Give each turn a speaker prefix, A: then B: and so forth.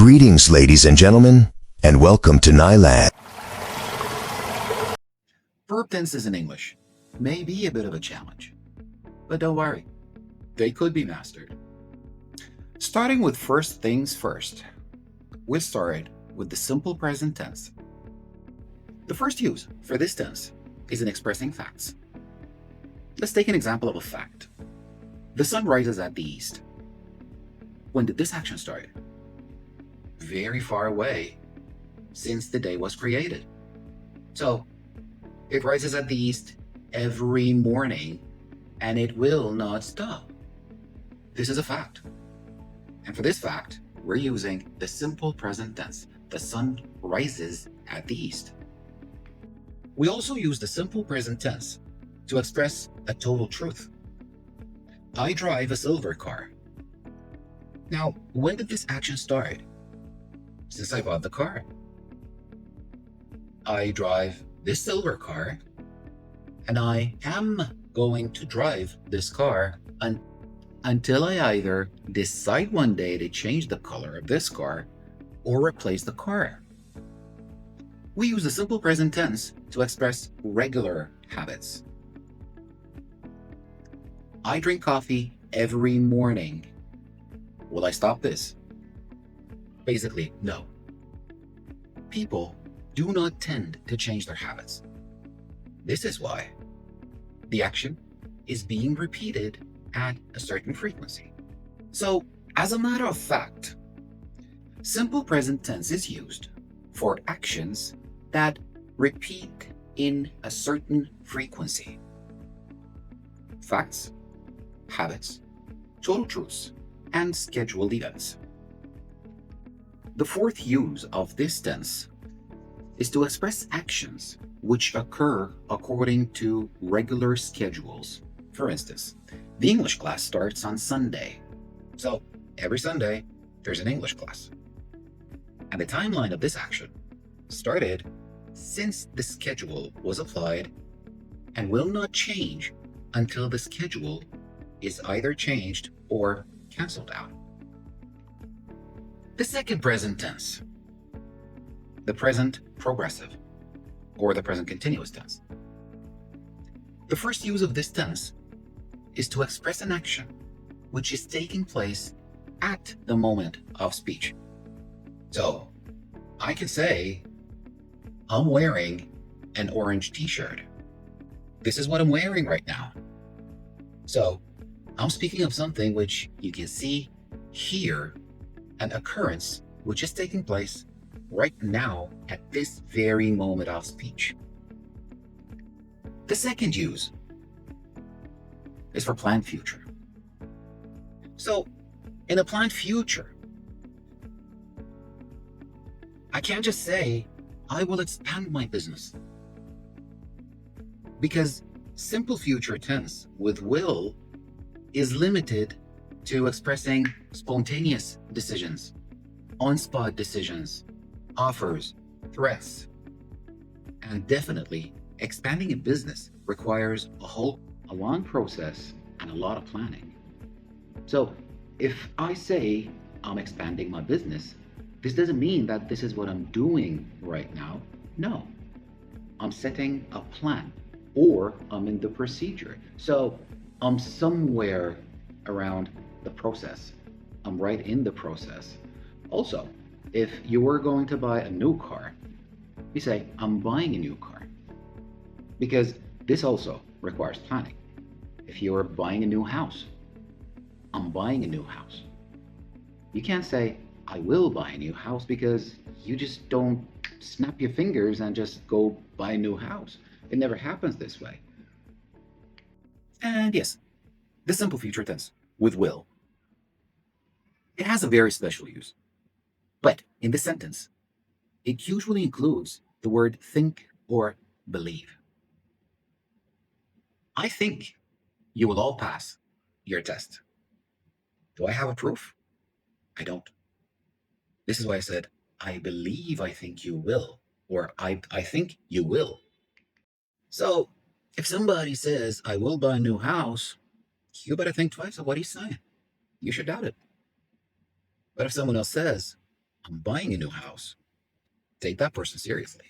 A: Greetings, ladies and gentlemen, and welcome to NileED.
B: Verb tenses in English may be a bit of a challenge, but don't worry, they could be mastered. Starting with first things first, we'll start with the simple present tense. The first use for this tense is in expressing facts. Let's take an example of a fact. The sun rises at the east. When did this action start? Very far away, since the day was created. So, it rises at the east every morning, and it will not stop. This is a fact. And for this fact, we're using the simple present tense. The sun rises at the east. We also use the simple present tense to express a total truth. I drive a silver car. Now, when did this action start? Since I bought the car. I drive this silver car, and I am going to drive this car until I either decide one day to change the color of this car or replace the car. We use the simple present tense to express regular habits. I drink coffee every morning. Will I stop this? Basically, no. People do not tend to change their habits. This is why the action is being repeated at a certain frequency. So, as a matter of fact, simple present tense is used for actions that repeat in a certain frequency. Facts, habits, total truths, and scheduled events. The fourth use of this tense is to express actions which occur according to regular schedules. For instance, the English class starts on Sunday. So every Sunday, there's an English class. And the timeline of this action started since the schedule was applied and will not change until the schedule is either changed or canceled out. The second present tense, the present progressive, or the present continuous tense. The first use of this tense is to express an action which is taking place at the moment of speech. So, I can say, I'm wearing an orange t-shirt. This is what I'm wearing right now. So, I'm speaking of something which you can see, hear, an occurrence which is taking place right now at this very moment of speech. The second use is for planned future. So, in a planned future, I can't just say, I will expand my business. Because simple future tense with will is limited to expressing spontaneous decisions, on-spot decisions, offers, threats. And definitely, expanding a business requires a long process and a lot of planning. So, if I say I'm expanding my business, this doesn't mean that this is what I'm doing right now. No, I'm setting a plan or I'm in the procedure. So, I'm somewhere around the process. I'm right in the process. Also, if you were going to buy a new car, you say, I'm buying a new car. Because this also requires planning. If you're buying a new house, I'm buying a new house. You can't say, I will buy a new house, because you just don't snap your fingers and just go buy a new house. It never happens this way. And yes, the simple future tense with will. It has a very special use. But in this sentence, it usually includes the word think or believe. I think you will all pass your test. Do I have a proof? I don't. This is why I said, I believe I think you will, or I think you will. So if somebody says, I will buy a new house, you better think twice of what he's saying. You should doubt it. But if someone else says, I'm buying a new house. Take that person seriously.